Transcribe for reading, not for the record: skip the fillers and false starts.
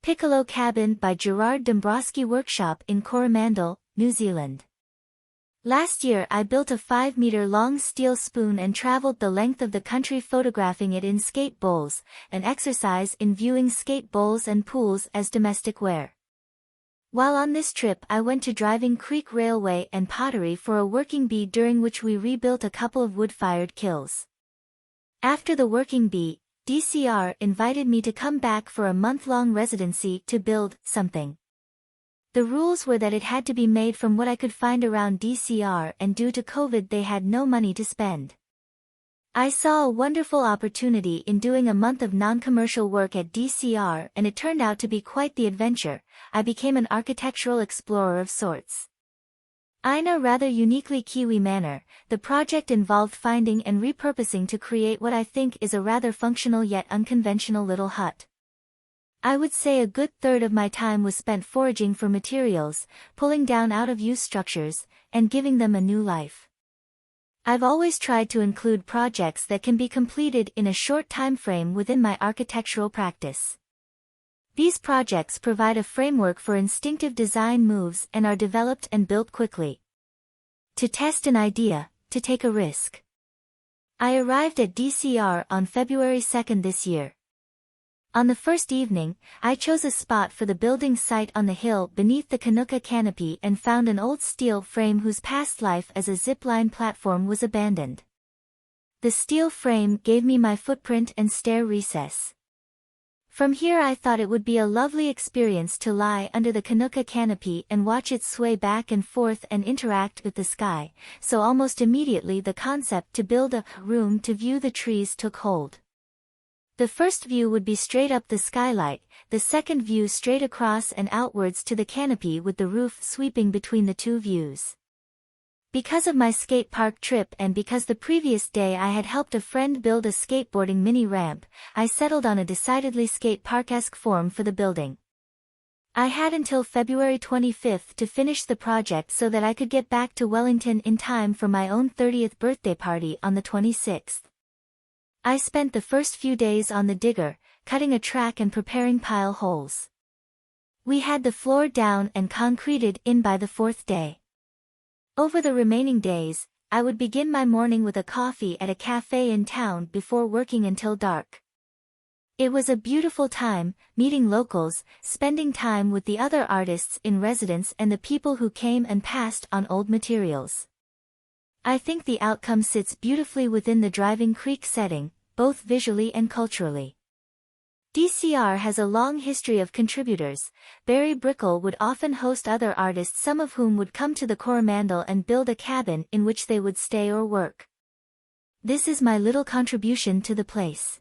Picalo Cabin by Gerard Dombroski Workshop in Coromandel, New Zealand. Last year I built a 5-meter-long steel spoon and traveled the length of the country photographing it in skate bowls, an exercise in viewing skate bowls and pools as domestic ware. While on this trip I went to Driving Creek Railway and Pottery for a working bee, during which we rebuilt a couple of wood-fired kilns. After the working bee, DCR invited me to come back for a month-long residency to build something. The rules were that it had to be made from what I could find around DCR, and due to COVID they had no money to spend. I saw a wonderful opportunity in doing a month of non-commercial work at DCR, and it turned out to be quite the adventure. I became an architectural explorer of sorts. In a rather uniquely Kiwi manner, the project involved finding and repurposing to create what I think is a rather functional yet unconventional little hut. I would say a good third of my time was spent foraging for materials, pulling down out-of-use structures, and giving them a new life. I've always tried to include projects that can be completed in a short time frame within my architectural practice. These projects provide a framework for instinctive design moves and are developed and built quickly. To test an idea, to take a risk. I arrived at DCR on February 2nd this year. On the first evening, I chose a spot for the building site on the hill beneath the Canuka canopy and found an old steel frame whose past life as a zip-line platform was abandoned. The steel frame gave me my footprint and stair recess. From here I thought it would be a lovely experience to lie under the Canuka canopy and watch it sway back and forth and interact with the sky, so almost immediately the concept to build a room to view the trees took hold. The first view would be straight up the skylight, the second view straight across and outwards to the canopy with the roof sweeping between the two views. Because of my skate park trip and because the previous day I had helped a friend build a skateboarding mini ramp, I settled on a decidedly skate park-esque form for the building. I had until February 25th to finish the project so that I could get back to Wellington in time for my own 30th birthday party on the 26th. I spent the first few days on the digger, cutting a track and preparing pile holes. We had the floor down and concreted in by the 4th day. Over the remaining days, I would begin my morning with a coffee at a cafe in town before working until dark. It was a beautiful time, meeting locals, spending time with the other artists in residence and the people who came and passed on old materials. I think the outcome sits beautifully within the Driving Creek setting, both visually and culturally. DCR has a long history of contributors. Barry Brickell would often host other artists, some of whom would come to the Coromandel and build a cabin in which they would stay or work. This is my little contribution to the place.